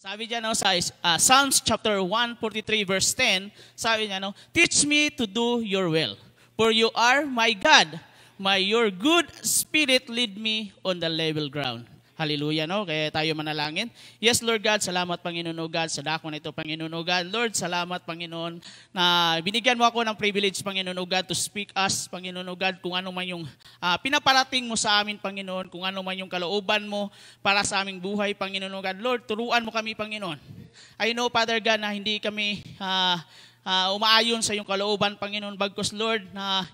Sabi niya no, sa Psalms chapter 143 verse 10, sabi niya no, teach me to do your will, for you are my God. May your good spirit lead me on the level ground. Hallelujah, no? Kaya tayo manalangin. Yes, Lord God, salamat Panginoon o God sa dako na ito, Panginoon o God. Lord, salamat Panginoon na binigyan mo ako ng privilege, Panginoon o God, to speak us, Panginoon o God, kung ano man yung pinaparating mo sa amin, Panginoon, kung ano man yung kalooban mo para sa aming buhay, Panginoon o God. Lord, turuan mo kami, Panginoon. I know, Father God, na hindi kami umaayon sa iyong kalooban, Panginoon, bagkos, Lord, na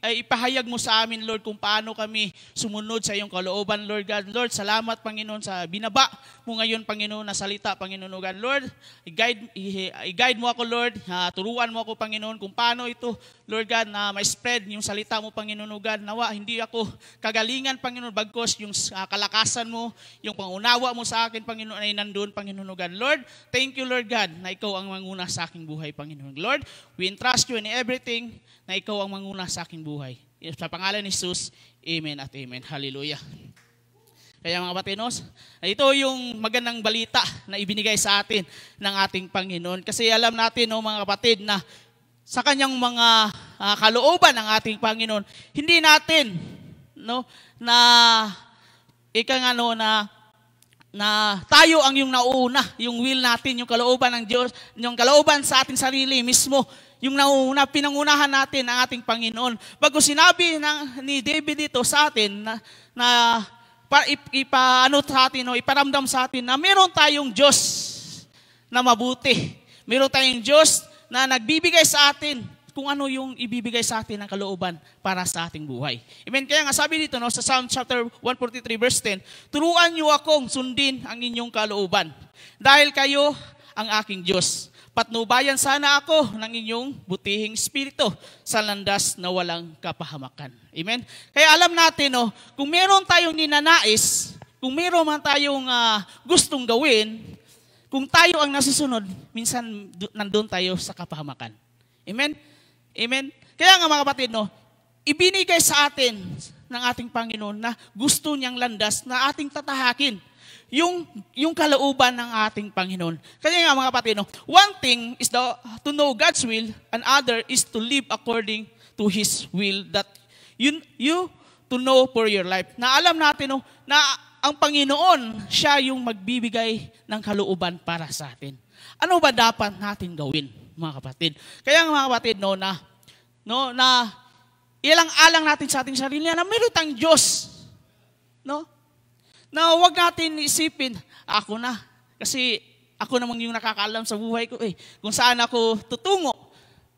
ipahayag mo sa amin, Lord, kung paano kami sumunod sa iyong kalooban, Lord God. Lord, salamat, Panginoon, sa binaba mo ngayon, Panginoon, na salita, Panginoon, God. Lord, i-guide mo ako, Lord, turuan mo ako, Panginoon, kung paano ito, Lord God, na ma-spread yung salita mo, Panginoon, God. Nawa, hindi ako kagalingan, Panginoon, bagkos yung kalakasan mo, yung pangunawa mo sa akin, Panginoon, ay nandun, Panginoon, God. Lord, thank you, Lord God, na ikaw ang manguna sa aking buhay, Panginoon. Lord, we entrust you in everything na ikaw ang manguna sa aking buhay. Sa pangalan ni Jesus, amen at amen. Hallelujah. Kaya mga kapatinos, ito yung magandang balita na ibinigay sa atin ng ating Panginoon. Kasi alam natin, no, mga kapatid, na sa kanyang mga kalooban ng ating Panginoon, hindi natin no, na tayo ang yung nauna, yung will natin, yung kalooban ng Diyos, yung kalooban sa ating sarili mismo, yung nauna, pinangunahan natin ang ating Panginoon. Bago sinabi ni David dito sa atin iparamdam sa atin na meron tayong Diyos na mabuti. Meron tayong Diyos na nagbibigay sa atin kung ano yung ibibigay sa atin ng kalooban para sa ating buhay. Amen. Kaya nga sabi dito no, sa Psalm chapter 143 verse 10, turuan niyo akong sundin ang inyong kalooban. Dahil kayo ang aking Diyos. Patnubayan sana ako ng inyong butihing espiritu sa landas na walang kapahamakan. Amen. Kaya alam natin no, kung meron tayong ninanais, kung meron man tayong gustong gawin, kung tayo ang nasusunod, minsan nandun tayo sa kapahamakan. Amen. Amen? Kaya nga mga kapatid, no, ibinigay sa atin ng ating Panginoon na gusto niyang landas na ating tatahakin. Yung kalooban ng ating Panginoon. Kaya nga mga kapatid, no, one thing is to know God's will, and other is to live according to His will that you to know for your life. Na alam natin no, na ang Panginoon, siya yung magbibigay ng kalooban para sa atin. Ano ba dapat natin gawin? Mga kapatid. Kaya mga kapatid, na ilang-alang natin sa ating sarili na meron tayong Diyos. No? Na huwag natin isipin, ako na. Kasi ako namang yung nakakaalam sa buhay ko. Kung saan ako tutungo.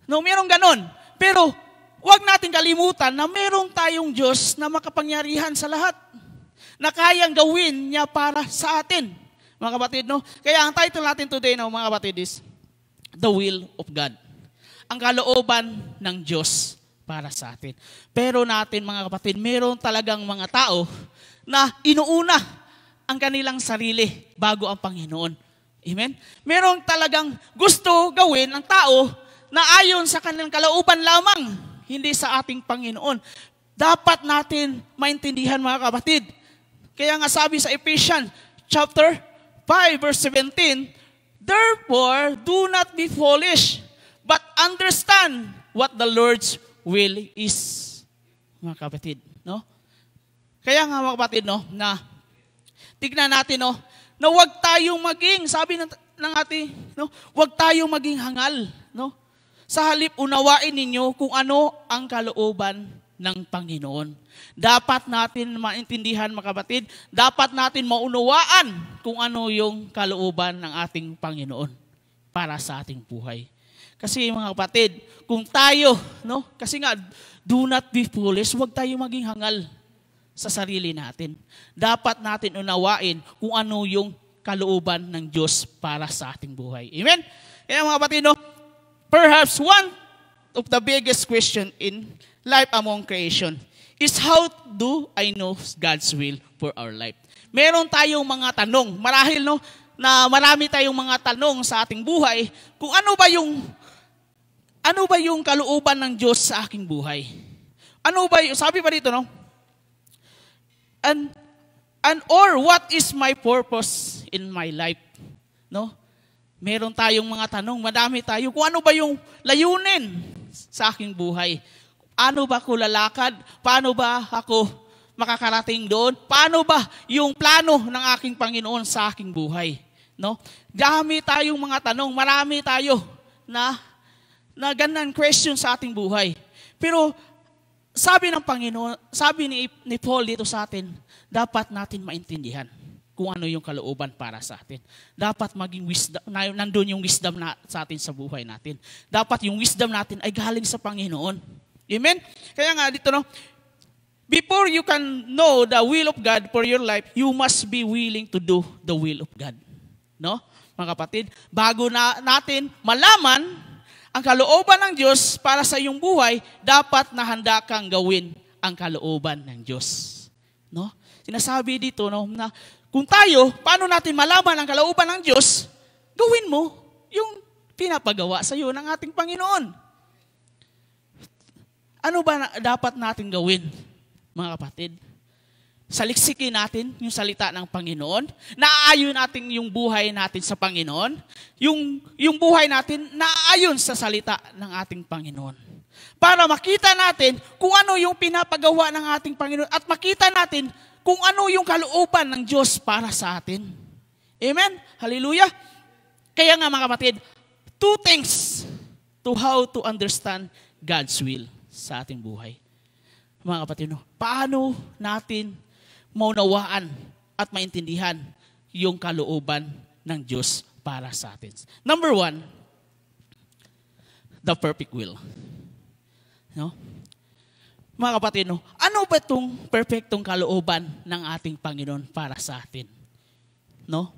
No, meron ganon. Pero huwag natin kalimutan na meron tayong Diyos na makapangyarihan sa lahat. Na kayang gawin niya para sa atin. Mga kapatid, no? Kaya ang title natin today, no, mga kapatid, is The Will of God. Ang kalooban ng Diyos para sa atin. Pero natin mga kapatid, meron talagang mga tao na inuuna ang kanilang sarili bago ang Panginoon. Amen? Meron talagang gusto gawin ang tao na ayon sa kanilang kalooban lamang, hindi sa ating Panginoon. Dapat natin maintindihan mga kapatid. Kaya nga sabi sa Ephesians chapter 5 verse 17, therefore, do not be foolish, but understand what the Lord's will is. Mga kapatid, no? Kaya nga mga kapatid, no, na tignan natin, no, na huwag tayong maging, sabi ng ating, no, huwag tayong maging hangal, no? Sa halip, unawain ninyo kung ano ang kalooban ng Panginoon. Dapat natin maintindihan mga kapatid, dapat natin maunawaan kung ano yung kalooban ng ating Panginoon para sa ating buhay. Kasi mga kapatid, kung tayo, no, kasi nga, do not be foolish, huwag tayo maging hangal sa sarili natin. Dapat natin unawain kung ano yung kalooban ng Diyos para sa ating buhay. Amen? Kaya mga kapatid, no, perhaps one of the biggest question in life among creation is how do I know God's will for our life? Meron tayong mga tanong. Marahil no, na marami tayong mga tanong sa ating buhay kung ano ba yung kalooban ng Diyos sa aking buhay? Ano ba yung, sabi pa dito, no? And or what is my purpose in my life? no? Meron tayong mga tanong, madami tayo. Kung ano ba yung layunin sa aking buhay? Ano ba ako lalakad? Paano ba ako makakarating doon? Paano ba yung plano ng aking Panginoon sa aking buhay? No? Dami tayong mga tanong, marami tayo na ganang question sa ating buhay. Pero sabi ng Panginoon, sabi ni Paul dito sa atin, dapat natin maintindihan kung ano yung kalooban para sa atin. Dapat maging wisdom, nandun yung wisdom sa atin sa buhay natin. Dapat yung wisdom natin ay galing sa Panginoon. Amen? Kaya nga dito, no, before you can know the will of God for your life, you must be willing to do the will of God. No? Mga kapatid, bago natin malaman ang kalooban ng Diyos para sa iyong buhay, dapat na handa kang gawin ang kalooban ng Diyos. No? Sinasabi dito, no, na kung tayo, paano natin malaman ang kalooban ng Diyos, gawin mo yung pinapagawa sa iyo ng ating Panginoon. Ano ba dapat natin gawin, mga kapatid? Saliksikin natin yung salita ng Panginoon, naaayon natin yung buhay natin sa Panginoon, yung buhay natin naaayon sa salita ng ating Panginoon. Para makita natin kung ano yung pinapagawa ng ating Panginoon at makita natin kung ano yung kalooban ng Diyos para sa atin. Amen? Hallelujah! Kaya nga mga kapatid, two things to how to understand God's will sa ating buhay. Mga kapatid, no? Paano natin maunawaan at maintindihan yung kalooban ng Diyos para sa atin? Number one, the perfect will. No? Mga kapatid, no, ano ba itong perfectong kalooban ng ating Panginoon para sa atin? No?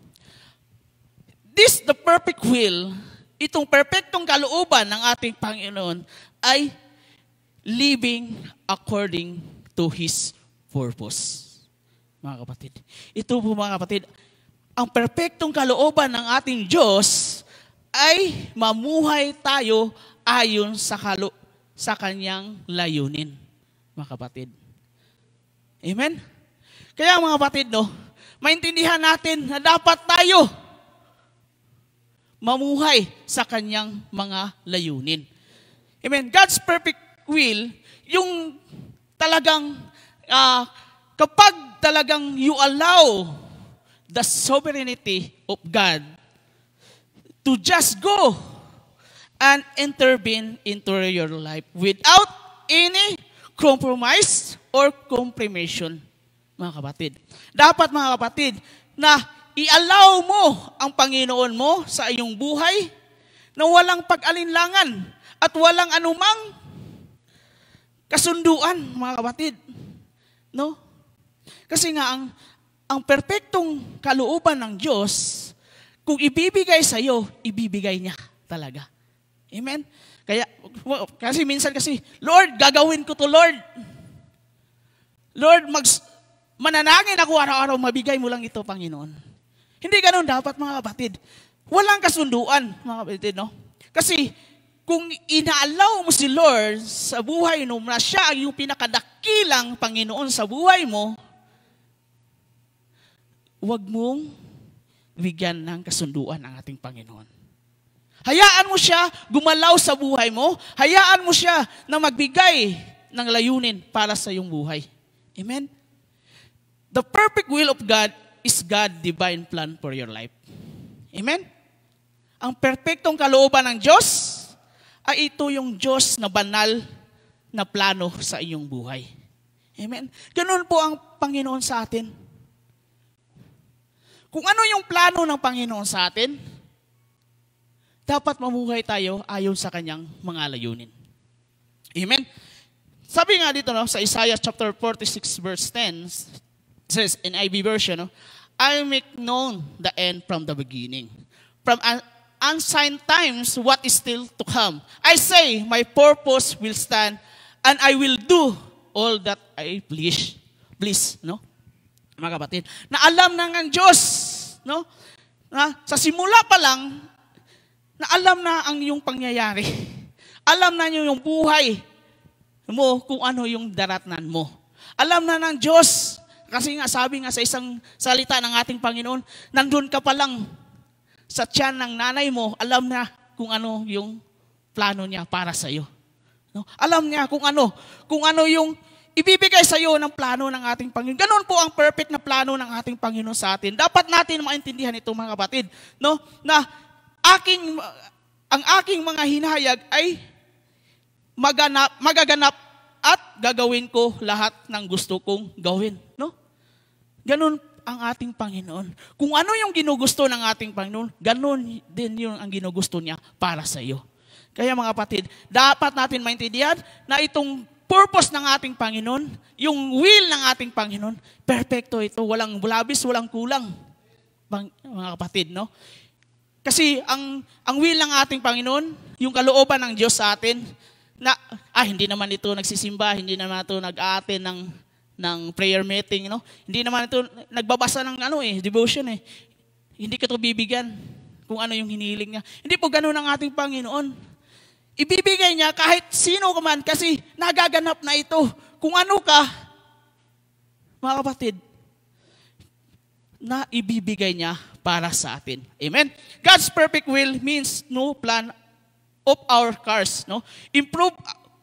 The perfect will, itong perfectong kalooban ng ating Panginoon ay living according to His purpose. Mga kapatid, ito po mga kapatid, ang perfectong kalooban ng ating Diyos ay mamuhay tayo ayon sa Kanyang layunin. Mga kapatid. Amen? Kaya mga kapatid, no, maintindihan natin na dapat tayo mamuhay sa Kanyang mga layunin. Amen? God's perfect will, yung talagang, kapag talagang you allow the sovereignty of God to just go and intervene into your life without any compromise or compromission, mga kapatid. Dapat mga kapatid, na i-allow mo ang Panginoon mo sa iyong buhay na walang pag-alinlangan at walang anumang kasunduan, mga kapatid. No? Kasi nga, ang perpektong kalooban ng Diyos, kung ibibigay sa iyo, ibibigay niya talaga. Amen? Kasi minsan kasi, Lord, gagawin ko to, Lord. Lord, mananangin ako araw-araw, mabigay mo lang ito, Panginoon. Hindi ganun dapat, mga kapatid. Walang kasunduan, mga kapatid, no? Kasi, kung inaalaw mo si Lord sa buhay mo, na siya ang yung pinakadakilang Panginoon sa buhay mo, huwag mong bigyan ng kasunduan ang ating Panginoon. Hayaan mo siya gumalaw sa buhay mo. Hayaan mo siya na magbigay ng layunin para sa iyong buhay. Amen? The perfect will of God is God's divine plan for your life. Amen? Ang perpektong kalooban ng Diyos ay ito yung Diyos na banal na plano sa iyong buhay. Amen? Ganun po ang Panginoon sa atin. Kung ano yung plano ng Panginoon sa atin, dapat mamuhay tayo ayon sa Kanyang mga layunin. Amen? Sabi nga dito, no, sa Isaiah chapter 46 verse 10, says in IB version, no, I make known the end from the beginning. From unsigned times, what is still to come. I say, my purpose will stand, and I will do all that I please. Please, no? Mga kapatid, na alam ng Diyos, no? Na sa simula pa lang, na alam na ang iyong pangyayari. Alam na niyo yung buhay mo kung ano yung daratnan mo. Alam na ng Diyos, kasi nga sabi nga sa isang salita ng ating Panginoon, nandun ka pa lang sa tiyan ng nanay mo, alam na kung ano yung plano niya para sa iyo. No? Alam niya kung ano yung ibibigay sa iyo ng plano ng ating Panginoon. Ganon po ang perfect na plano ng ating Panginoon sa atin. Dapat natin maintindihan ito, mga kapatid, no? Na ang aking mga hinahayag ay magaganap at gagawin ko lahat ng gusto kong gawin, no? Ganon ang ating Panginoon. Kung ano yung ginugusto ng ating Panginoon, ganon din yung ang ginugusto niya para sa iyo. Kaya mga kapatid, dapat natin maintindihan na itong purpose ng ating Panginoon, yung will ng ating Panginoon, perfecto ito. Walang labis, walang kulang. Mga kapatid, no? Kasi ang will ng ating Panginoon, yung kalooban ng Diyos sa atin, na hindi naman ito nagsisimba, hindi naman ito nag-aaten ng prayer meeting, no? Hindi naman ito nagbabasa ng devotion eh. Hindi ka ito bibigyan kung ano yung hiniling niya. Hindi po ganoon ang ating Panginoon. Ibibigay niya kahit sino ka man kasi nagaganap na ito. Kung ano ka, mga kapatid, na ibibigay niya para sa atin. Amen? God's perfect will means no plan of our cars. No? Improve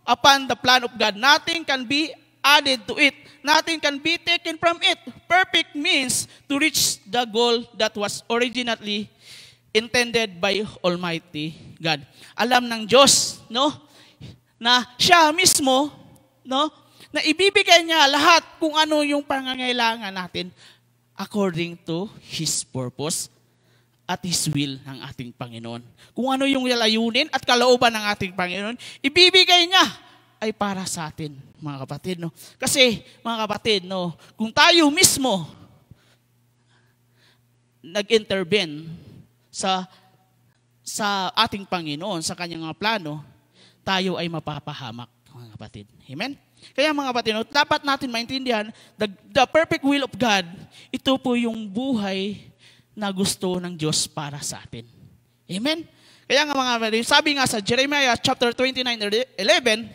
upon the plan of God. Nothing can be added to it. Nothing can be taken from it. Perfect means to reach the goal that was originally intended by Almighty God. Alam ng Diyos, no? Na siya mismo, no? Na ibibigay niya lahat kung ano yung pangangailangan natin according to His purpose at His will ng ating Panginoon. Kung ano yung layunin at kalooban ng ating Panginoon, ibibigay niya ay para sa atin, mga kapatid, no? Kasi, mga kapatid, no, kung tayo mismo nag-intervene sa ating Panginoon, sa kanyang mga plano, tayo ay mapapahamak, mga kapatid. Amen? Kaya mga kapatid, dapat natin maintindihan, the perfect will of God, ito po yung buhay na gusto ng Diyos para sa atin. Amen? Kaya nga mga kapatid, sabi nga sa Jeremiah chapter 29:11,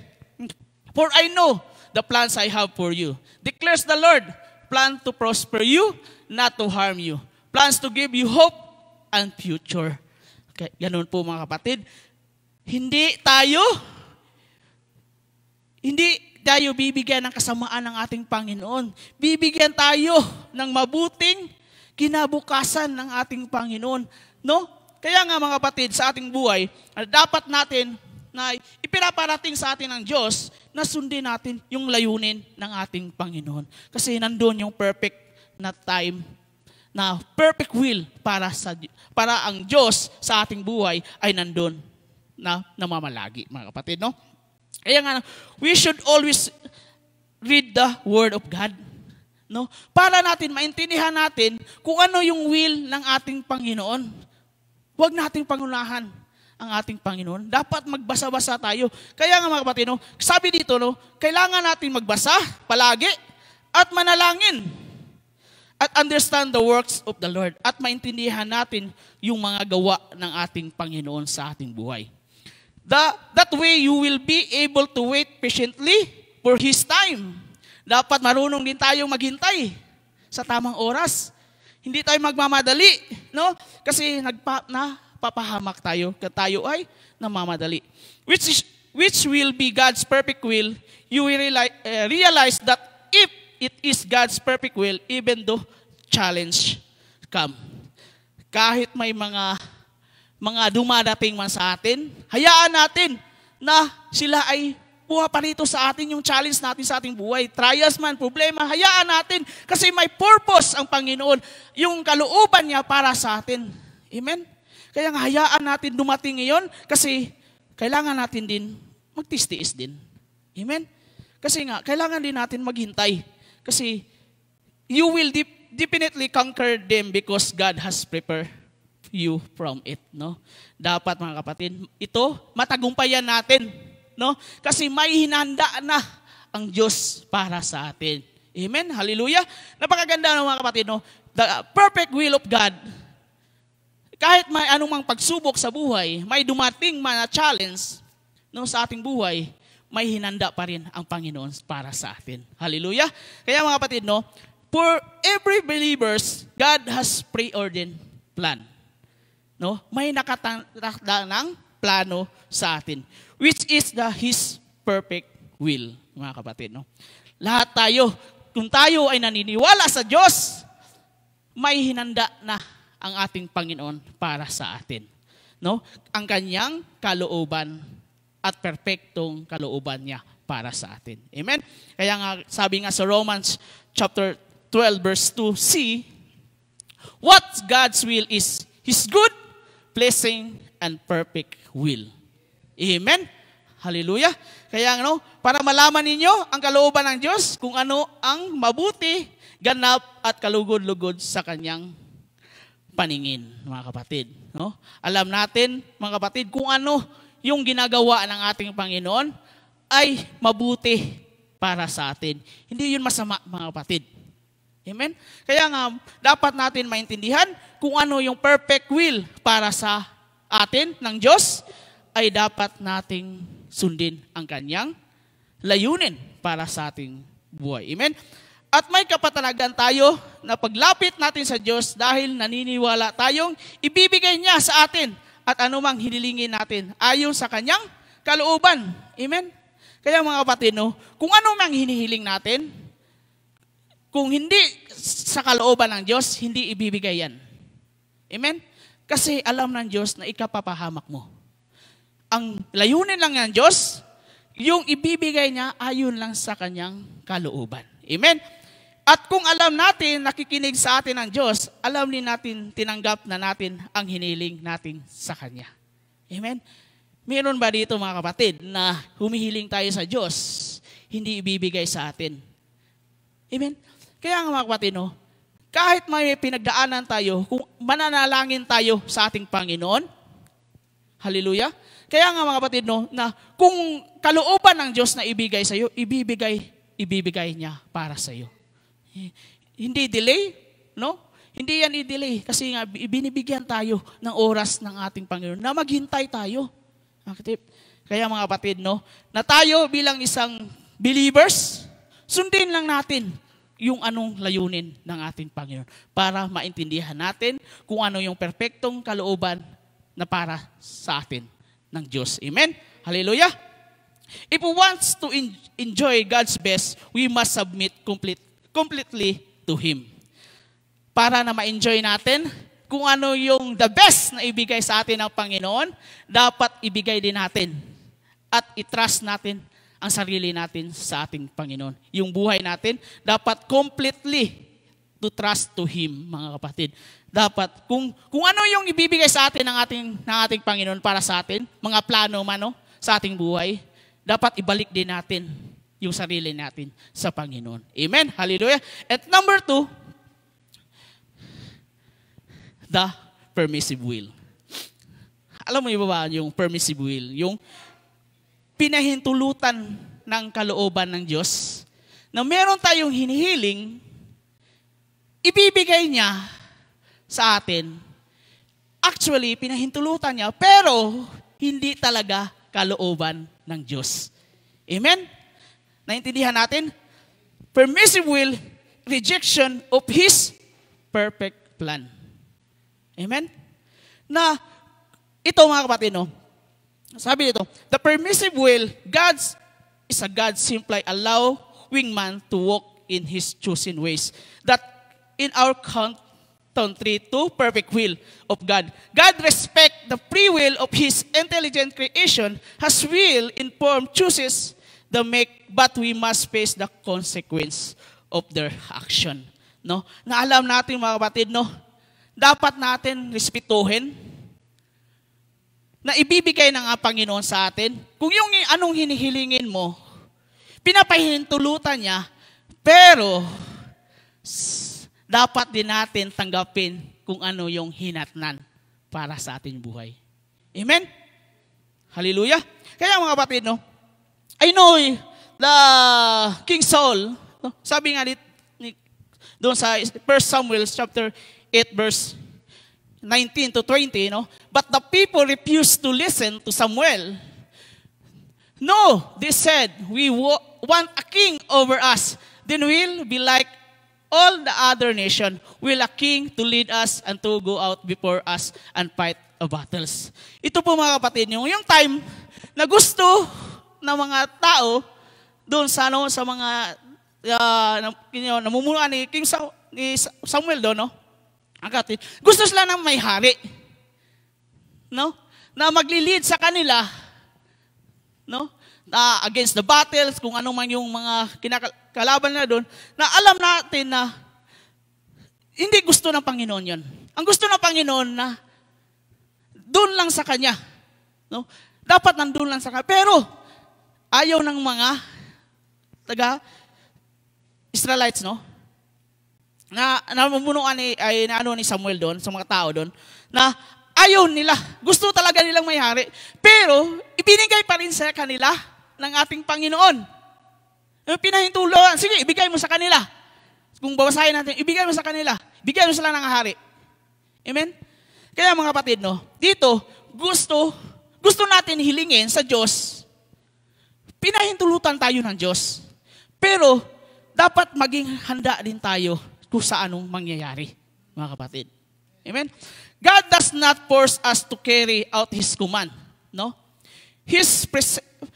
"For I know the plans I have for you, declares the Lord, plan to prosper you, not to harm you, plans to give you hope and future." Okay, ganun po mga kapatid. Hindi tayo bibigyan ng kasamaan ng ating Panginoon. Bibigyan tayo ng mabuting kinabukasan ng ating Panginoon. No? Kaya nga mga kapatid, sa ating buhay, dapat natin na ipinaparating sa atin ng Diyos na sundin natin yung layunin ng ating Panginoon. Kasi nandun yung perfect na time, na perfect will para ang Diyos sa ating buhay ay nandun na namamalagi, mga kapatid, no? Kaya nga, we should always read the Word of God, no? Para natin maintindihan natin kung ano yung will ng ating Panginoon. Huwag nating pangunahan ang ating Panginoon. Dapat magbasa-basa tayo. Kaya nga mga kapatid, no, sabi dito, no, kailangan natin magbasa palagi at manalangin. At understand the works of the Lord. At maintindihan natin yung mga gawa ng ating Panginoon sa ating buhay. That way, you will be able to wait patiently for His time. Dapat marunong din tayong maghintay sa tamang oras. Hindi tayo magmamadali, no? Kasi napapahamak tayo, tayo ay namamadali. Which will be God's perfect will, you will realize that if it is God's perfect will, even though challenge come. Kahit may mga dumadating man sa atin, hayaan natin na sila ay buha pa rito sa atin yung challenge natin sa ating buhay. Trials man, problema, hayaan natin kasi may purpose ang Panginoon, yung kalooban niya para sa atin. Amen? Kaya nga hayaan natin dumating ngayon kasi kailangan natin din magtiis-tiis din. Amen? Kasi nga, kailangan din natin maghintay. Kasi you will definitely conquer them because God has prepared you from it, no? Dapat mga kapatid, ito matagumpayan natin, no? Kasi may hinanda na ang Diyos para sa atin. Amen? Hallelujah. Napakaganda ng mga kapatid, no? The perfect will of God. Kahit may anumang pagsubok sa buhay, may dumating man na challenge, no, sa ating buhay, may hinanda pa rin ang Panginoon para sa atin. Hallelujah. Kaya mga kapatid, no, for every believers, God has preordained plan. no? May nakatakda ng plano sa atin, which is His perfect will, mga kapatid, no? Lahat tayo, kung tayo ay naniniwala sa Diyos, may hinanda na ang ating Panginoon para sa atin, no? Ang kanyang kalooban at perpektong kalooban niya para sa atin. Amen? Kaya nga, sabi nga sa Romans chapter 12 verse 2c, what God's will is His good, pleasing, and perfect will. Amen? Hallelujah. Kaya para malaman ninyo ang kalooban ng Diyos, kung ano ang mabuti, ganap at kalugod-lugod sa kanyang paningin, mga kapatid. No? Alam natin, mga kapatid, kung ano yung ginagawa ng ating Panginoon ay mabuti para sa atin. Hindi yun masama, mga kapatid. Amen? Kaya nga, dapat natin maintindihan kung ano yung perfect will para sa atin ng Diyos, ay dapat nating sundin ang kanyang layunin para sa ating buhay. Amen? At may kapatanagan tayo na paglapit natin sa Diyos dahil naniniwala tayong ibibigay niya sa atin at anumang hinilingin natin ayon sa kanyang kalooban. Amen? Kaya mga kapatid, kung ano mang hinihiling natin, kung hindi sa kalooban ng Diyos, hindi ibibigay yan. Amen? Kasi alam ng Diyos na ikapapahamak mo. Ang layunin lang ng Diyos, yung ibibigay niya ayon lang sa kanyang kalooban. Amen? At kung alam natin, nakikinig sa atin ng Diyos, alam din natin, tinanggap na natin ang hiniling natin sa Kanya. Amen? Meron ba dito mga kapatid na humihiling tayo sa Diyos, hindi ibibigay sa atin? Amen? Kaya nga mga kapatid, kahit may pinagdaanan tayo, kung mananalangin tayo sa ating Panginoon, hallelujah, kaya nga mga kapatid, na kung kalooban ng Diyos na ibigay sa iyo, ibibigay niya para sa iyo. Hindi delay, no? Hindi yan i-delay kasi nga binibigyan tayo ng oras ng ating Panginoon na maghintay tayo. Kaya mga kapatid, na tayo bilang isang believers, sundin lang natin yung anong layunin ng ating Panginoon para maintindihan natin kung ano yung perpektong kalooban na para sa atin ng Diyos. Amen? Hallelujah! If we want to enjoy God's best, we must submit completely to Him. Para na ma-enjoy natin kung ano yung the best na ibigay sa atin ng Panginoon, dapat ibigay din natin at i-trust natin ang sarili natin sa ating Panginoon. Yung buhay natin, dapat completely to trust to Him, mga kapatid. Dapat, kung ano yung ibibigay sa atin ng ating Panginoon para sa atin, mga plano man sa ating buhay, dapat ibalik din natin yung sarili natin sa Panginoon. Amen? Hallelujah. At number 2, the permissive will. Alam mo ba yung permissive will? Yung pinahintulutan ng kalooban ng Diyos na meron tayong hinihiling, ibibigay niya sa atin. Actually, pinahintulutan niya, pero hindi talaga kalooban ng Diyos. Amen? Naintindihan natin? Permissive will, rejection of His perfect plan. Amen? Na ito mga kapatid, sabi dito, the permissive will, is a God simply allowing man to walk in His chosen ways. That in our contrary to perfect will of God. God respect the free will of His intelligent creation, has will informed chooses the make, but we must face the consequence of their action. No? Na alam natin mga kapatid, dapat natin respetuhin na ibibigay ng Panginoon sa atin. Kung yung anong hinihilingin mo, pinapahintulutan niya, pero dapat din natin tanggapin kung ano yung hinatnan para sa ating buhay. Amen? Hallelujah? Kaya mga kapatid, I know the King Saul, sabi nga doon sa 1 Samuel chapter 8 verse 19 to 20, but the people refused to listen to Samuel. No, they said, we want a king over us, then we'll be like all the other nation will a king to lead us and to go out before us and fight the battles. Ito po mga kapatid, yung time na gusto ng mga tao doon sa mga namumunuan ni Samuel doon, no? Gusto sila ng may hari, no? Na magli-lead sa kanila, no? Na against the battles, kung ano man yung mga kinakalaban na doon, na alam natin na hindi gusto ng Panginoon yon. Ang gusto ng Panginoon na doon lang sa Kanya, no? Dapat nandun lang sa Kanya. Pero ayaw ng mga Israelites, no? Na namumunuan ni Samuel doon, sa mga tao doon, na ayaw nila. Gusto talaga nilang may hari. Pero ibinigay pa rin sa kanila ng ating Panginoon. Pinahintuluan, sige, ibigay mo sa kanila. Kung babasahin natin, ibigay mo sa kanila. Ibigay mo sila ng hari. Amen? Kaya mga kapatid, no, dito, gusto natin hilingin sa Diyos. Pinahintulutan tayo ng Diyos. Pero, dapat maging handa din tayo kung sa anong mangyayari, mga kapatid. Amen? God does not force us to carry out His command. No? His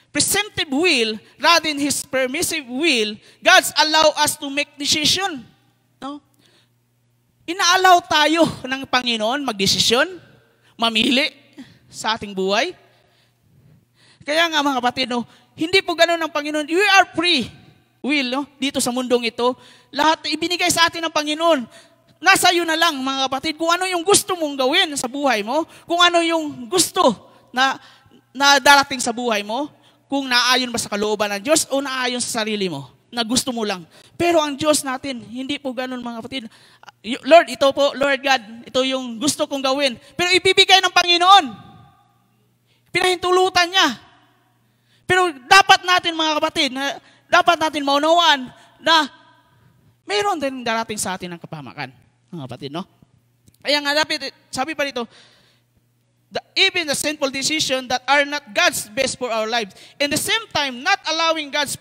presumptive will, rather than His permissive will, God's allow us to make decision. No? Inaalaw tayo ng Panginoon magdesisyon, mamili sa ating buhay. Kaya nga mga kapatid, no, hindi po ganoon ng Panginoon. We are free will, no? Dito sa mundong ito. Lahat ibinigay sa atin ng Panginoon. Nasa iyo na lang mga kapatid kung ano yung gusto mong gawin sa buhay mo, kung ano yung gusto na darating sa buhay mo, kung naayon ba sa kalooban ng Diyos o naayon sa sarili mo, na gusto mo lang. Pero ang Diyos natin, hindi po ganun mga kapatid. Lord, ito po, Lord God, ito yung gusto kong gawin. Pero ibibigay ng Panginoon. Pinahintulutan niya. Pero dapat natin mga kapatid, dapat natin maunawaan na mayroon din darating sa atin ng kapahamakan. Mga kapatid, no? Kaya nga, sabi pa dito, even the sinful decisions that are not God's best for our lives. In the same time, not allowing God's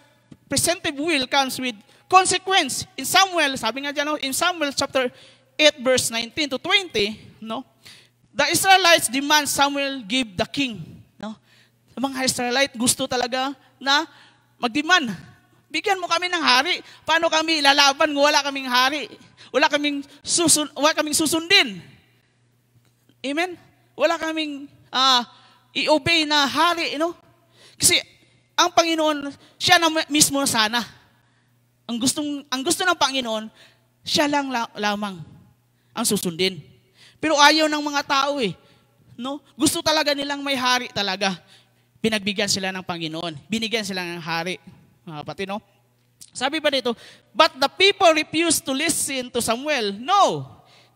presumptive will comes with consequence. In Samuel, sabi nga dyan, no, in Samuel chapter 8, verse 19 to 20, no, the Israelites demand Samuel give the king. No? Ang mga Israelite gusto talaga na mag-demand. Bigyan mo kami ng hari. Paano kami lalaban kung wala kaming hari? Wala kaming susundin. Amen? Wala kaming i-obey na hari, you know? Kasi ang Panginoon, siya na mismo sana. Ang gusto ng Panginoon, siya lang lamang ang susundin. Pero ayaw ng mga tao eh. No? Gusto talaga nilang may hari talaga. Pinagbigyan sila ng Panginoon. Binigyan sila ng hari. Mga kapatid, no? Sabi pa dito, but the people refused to listen to Samuel. No.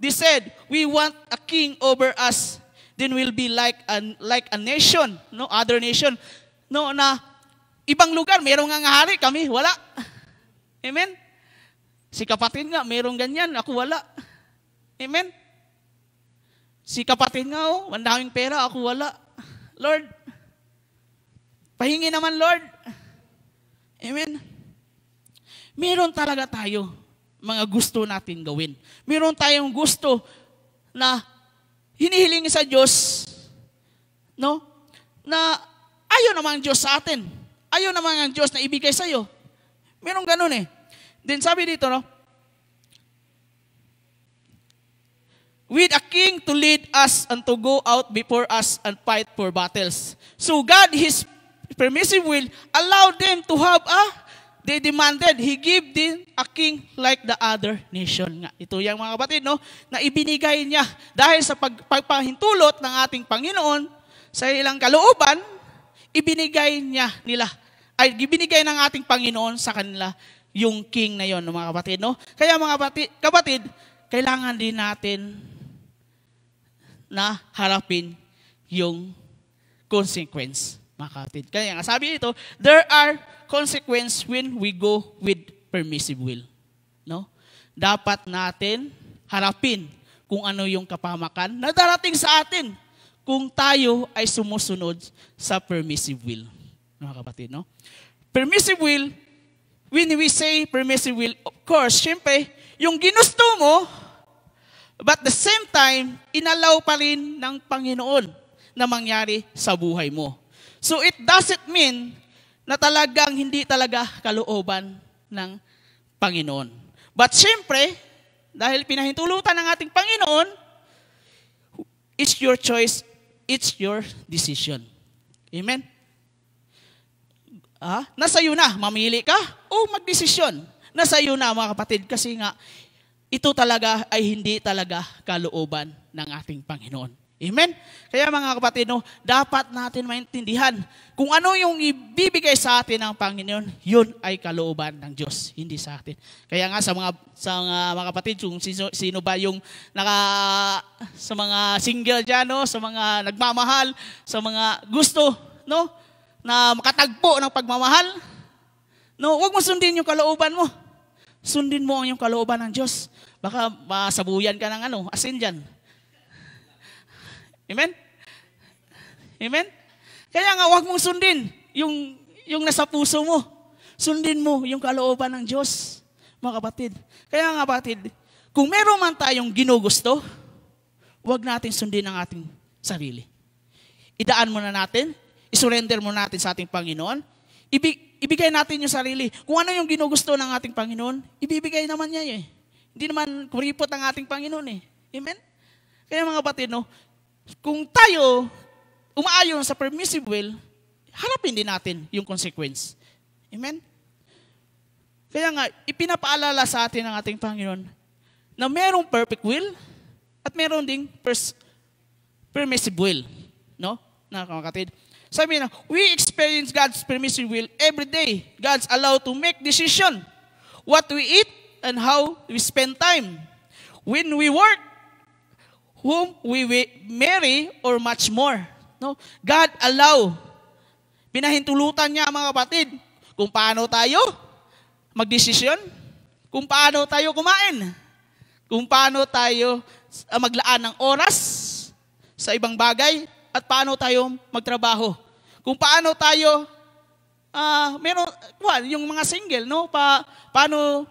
They said, we want a king over us. Then we'll be like a nation, no, other nation, no, na ibang lugar mayroong nga hari, kami wala. Amen. Si kapatid nga mayroong ganyan, ako wala. Amen. Si kapatid nga, oh, mandaming pera, ako wala. Lord, pahingi naman, Lord. Amen. Meron talaga tayo mga gusto natin gawin. Meron tayong gusto na hinihiling sa Diyos, no? Na ayaw naman ang Diyos sa atin. Ayaw naman ang Diyos na ibigay sa iyo. Merong ganun eh. Then sabi dito, no? With a king to lead us and to go out before us and fight for battles. So God, His permissive will, allowed them to have they demanded, He gave them a king like the other nation. Nga. Ito yung mga kapatid, no? Na ibinigay niya dahil sa pagpahintulot ng ating Panginoon sa ilang kalooban, ibinigay ng ating Panginoon sa kanila yung king na yon, mga kapatid, no? Kaya mga kapatid, kailangan din natin na harapin yung consequence, mga kapatid. Kaya nga sabi ito, there are consequence when we go with permissive will. No? Dapat natin harapin kung ano yung kapahamakan na darating sa atin kung tayo ay sumusunod sa permissive will. Mga kapatid, no? Permissive will, when we say permissive will, of course, syempre, yung ginusto mo, but the same time, inalaw pa rin ng Panginoon na mangyari sa buhay mo. So it doesn't mean na talagang hindi talaga kalooban ng Panginoon. But syempre, dahil pinahintulutan ng ating Panginoon, it's your choice, it's your decision. Amen? Nasa iyo na, mamili ka o magdesisyon. Nasa iyo na mga kapatid, kasi nga, ito talaga ay hindi talaga kalooban ng ating Panginoon. Amen? Kaya mga kapatid, dapat natin maintindihan kung ano yung ibibigay sa atin ng Panginoon, yun ay kalooban ng Diyos, hindi sa atin. Kaya nga sa mga kapatid, kung sino ba yung sa mga single dyan, sa mga nagmamahal, sa mga gusto, na makatagpo ng pagmamahal, huwag mo sundin yung kalooban mo. Sundin mo ang yung kalooban ng Diyos. Baka masabuyan ka ng asin dyan. Amen? Amen? Kaya nga, huwag mong sundin yung nasa puso mo. Sundin mo yung kalooban ng Diyos, mga kapatid. Kaya nga, kapatid, kung meron man tayong ginugusto, huwag natin sundin ang ating sarili. Idaan muna natin, isurrender mo natin sa ating Panginoon, ibigay natin yung sarili. Kung ano yung ginugusto ng ating Panginoon, ibibigay naman niya eh. Hindi naman kuripot ang ating Panginoon eh. Amen? Kaya mga kapatid, kung tayo umaayon sa permissive will, harapin din natin yung consequence. Amen? Kaya nga, ipinapaalala sa atin ng ating Panginoon na merong perfect will at meron ding permissive will. No? Na kapatid. Sabi na, we experience God's permissive will every day. God's allowed to make decision. What we eat and how we spend time. When we work, whom we marry, or much more. No? God allow. Pinahintulutan niya mga kapatid kung paano tayo magdesisyon, kung paano tayo kumain, kung paano tayo maglaan ng oras sa ibang bagay, at paano tayo magtrabaho. Kung paano tayo, yung mga single, paano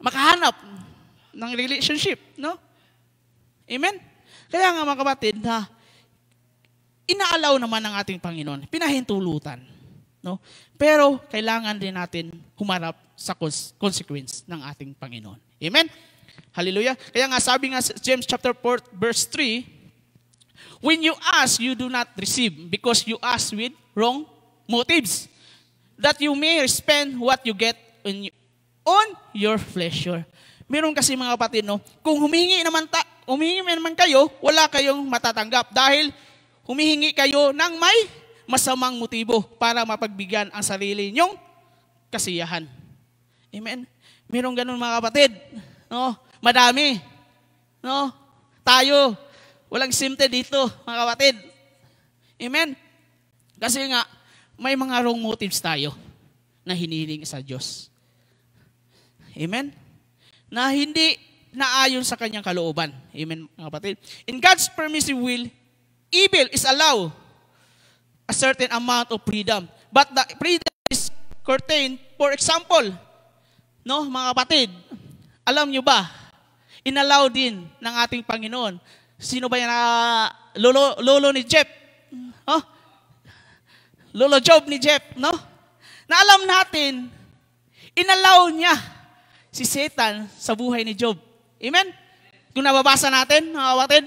makahanap ng relationship, Amen? Kaya nga mga kapatid, inaalaw naman ng ating Panginoon, pinahintulutan, Pero kailangan din natin humarap sa consequence ng ating Panginoon. Amen? Hallelujah. Kaya nga sabi nga James chapter 4 verse 3, when you ask, you do not receive, because you ask with wrong motives, that you may spend what you get on your pleasure. Meron kasi mga kapatid, kung humihingi naman kayo, wala kayong matatanggap dahil humihingi kayo ng may masamang motibo para mapagbigyan ang sarili nyong kasiyahan. Amen? Meron ganun mga kapatid. Madami. Tayo. Walang simte dito, mga kapatid. Amen? Kasi nga, may mga wrong motives tayo na hinihiling sa Diyos. Amen? Na hindi naayon sa kanyang kalooban. Amen, mga kapatid? In God's permissive will, evil is allowed a certain amount of freedom. But the freedom is curtailed. For example, mga kapatid, alam nyo ba, inallow din ng ating Panginoon. Sino ba yan? Lolo ni Jeff. Lolo Job ni Jeff, Na alam natin, inallow niya si Satan sa buhay ni Job. Amen? Kung nababasa natin, mga kapatid,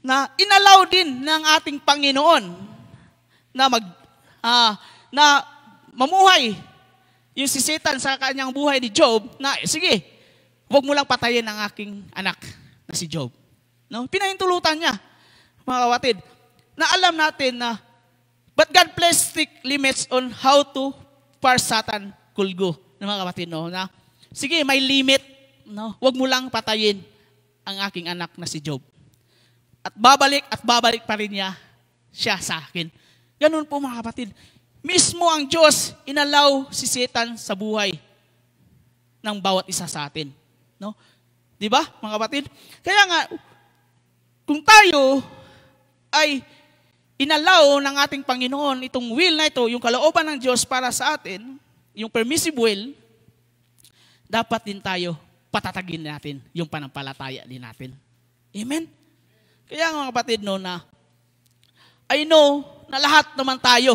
na inallow din ng ating Panginoon na mamuhay yung si Satan sa kanyang buhay ni Job, na sige, huwag mo lang patayin ang aking anak na si Job. Pinahintulutan niya, mga kapatid, na alam natin na, but God placed strict limits on how to far Satan could go. Mga kapatid, na sige, may limit, huwag mo lang patayin ang aking anak na si Job. At babalik pa rin siya sa akin. Ganun po mga kapatid. Mismo ang Diyos, inallow si Satan sa buhay ng bawat isa sa atin. Di ba, mga kapatid? Kaya nga, kung tayo ay inallow ng ating Panginoon itong will na ito, yung kalooban ng Diyos para sa atin, yung permissive will, dapat din tayo patatagin natin yung panampalataya din natin. Amen? Kaya mga kapatid, no, na I know na lahat naman tayo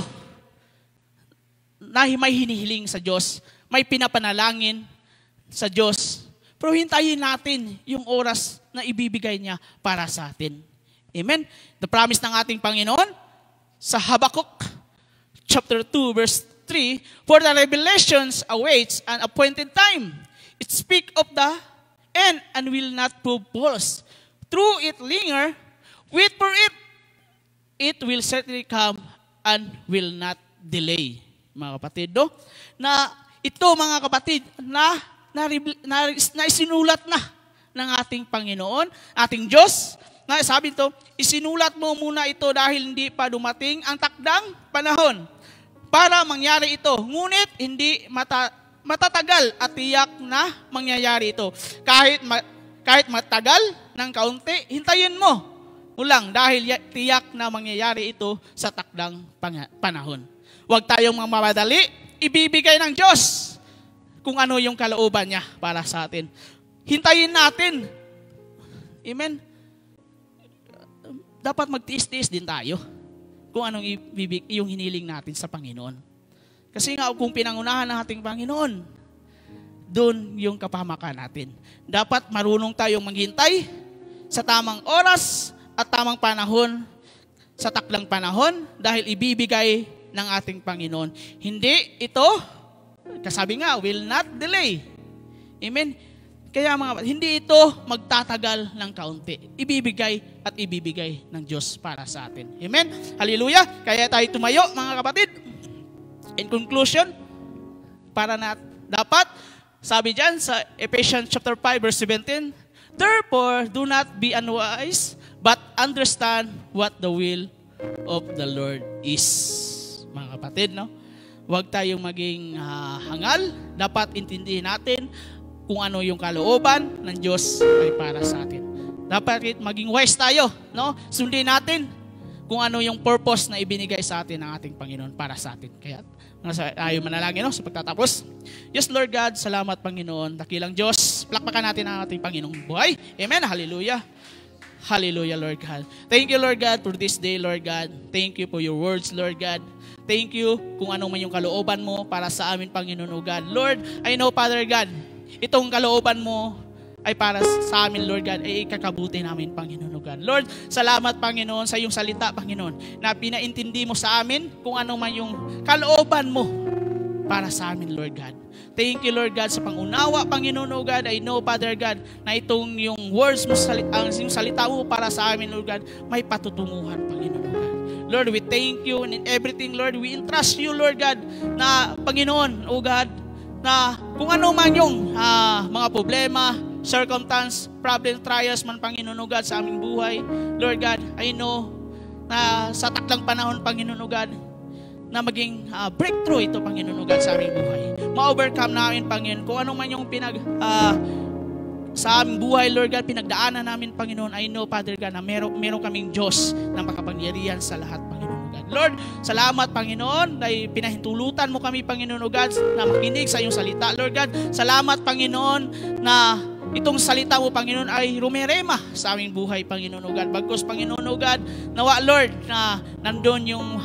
na may hinihiling sa Diyos, may pinapanalangin sa Diyos, pero hintayin natin yung oras na ibibigay niya para sa atin. Amen? The promise ng ating Panginoon sa Habakkuk chapter 2 verse 3, for the revelations awaits an appointed time. It speak of the end and will not prove false. Through it linger, wait for it. It will certainly come and will not delay. Mga kapatid, no? Na ito mga kapatid, na isinulat na ng ating Panginoon, ating Diyos, na sabi ito, isinulat mo muna ito dahil hindi pa dumating ang takdang panahon para mangyari ito. Ngunit hindi matatagal at tiyak na mangyayari ito. Kahit matagal ng kaunti, hintayin mo lang dahil tiyak na mangyayari ito sa takdang panahon. Huwag tayong mamadali, ibibigay ng Diyos kung ano yung kalooban niya para sa atin. Hintayin natin. Amen? Dapat magtiis-tiis din tayo kung anong yung hiniling natin sa Panginoon. Kasi nga kung pinangunahan ng ating Panginoon, doon yung kapahamakan natin. Dapat marunong tayong maghintay sa tamang oras at tamang panahon, sa takdang panahon, dahil ibibigay ng ating Panginoon. Hindi ito, kasabi nga, will not delay. Amen? Kaya mga, hindi ito magtatagal ng kaunti. Ibibigay at ibibigay ng Diyos para sa atin. Amen? Hallelujah! Kaya tayo tumayo, mga kapatid. In conclusion, para na dapat, sabi dyan sa Ephesians chapter 5 verse 17, therefore, do not be unwise, but understand what the will of the Lord is. Mga kapatid, no? Huwag tayong maging hangal. Dapat intindihin natin kung ano yung kalooban ng Diyos ay para sa atin. Dapat maging wise tayo, no? Sundin natin kung ano yung purpose na ibinigay sa atin ng ating Panginoon para sa atin. Kaya tayo manalangin, no? Sa pagtatapos. Yes, Lord God, salamat Panginoon. Dakilang Diyos, palakpakan natin ang ating Panginoong buhay. Amen. Hallelujah. Hallelujah, Lord God. Thank you, Lord God, for this day, Lord God. Thank you for your words, Lord God. Thank you kung ano man yung kalooban mo para sa amin, Panginoon, O God. Lord, I know, Father God, itong kalooban mo ay para sa amin, Lord God, ay ikakabuti namin, Panginoon, O God. Lord, salamat, Panginoon, sa iyong salita, Panginoon, na pinaintindi mo sa amin kung ano man yung kalooban mo para sa amin, Lord God. Thank you, Lord God, sa pangunawa, Panginoon, O God. I know, Father God, na itong yung words mo, yung salita mo para sa amin, Lord God, may patutunguhan, Panginoon, O God. Lord, we thank you, and in everything, Lord, we entrust you, Lord God, na Panginoon, O God, na kung ano man yung mga problema, circumstance, problem, trials man, Panginoon, O God, sa aming buhay, Lord God, I know na sa takdang panahon, Panginoon, O God, na maging breakthrough ito, Panginoon, O God, sa aming buhay. Ma-overcome namin, Panginoon, kung ano man yung sa aming buhay, Lord God, pinagdaanan namin, Panginoon. I know, Father God, na meron kaming Diyos na makapangyarihan sa lahat, Panginoon, O God. Lord, salamat, Panginoon, dahil pinahintulutan mo kami, Panginoon, O God, na makinig sa iyong salita, Lord God. Salamat, Panginoon, na itong salita mo, Panginoon, ay rumerema sa aming buhay, Panginoon, O God. Bagkus, Panginoon, O God, nawa, Lord, na nandun yung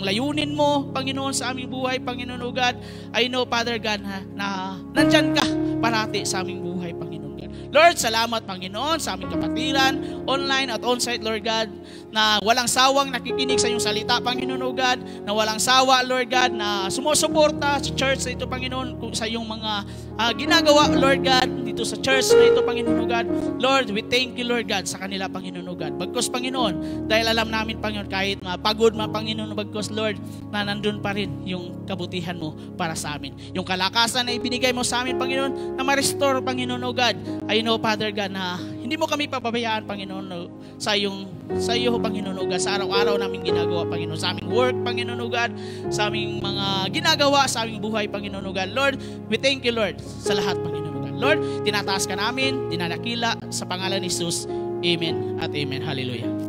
layunin mo, Panginoon, sa aming buhay, Panginoon, O God. I know, Father God, na nandyan ka parati sa aming buhay, Panginoon, God. Lord, salamat, Panginoon, sa aming kapatiran, online at on-site, Lord God, na walang sawang nakikinig sa iyong salita, Panginoon, O God, na walang sawa, Lord God, na sumusuporta sa church na ito, Panginoon, sa iyong mga ginagawa, Lord God, dito sa church na ito, Panginoon, O God. Lord, we thank you, Lord God, sa kanila, Panginoon, O God. Bagkus, Panginoon, dahil alam namin, Panginoon, kahit pagod man, Panginoon, bagkus, Lord, na nandun pa rin yung kabutihan mo para sa amin. Yung kalakasan na ibinigay mo sa amin, Panginoon, na ma-restore, Panginoon, O God. I know, Father God, na hindi mo kami papabayaan, Panginoon, sa iyo, Panginoon, O God, sa araw-araw namin ginagawa, Panginoon, sa aming work, Panginoon, O God, sa aming mga ginagawa, sa aming buhay, Panginoon, O God. Lord, we thank you, Lord, sa lahat, Panginoon, O God. Lord, tinataas ka namin, dinadakila, sa pangalan ni Jesus. Amen at amen. Hallelujah.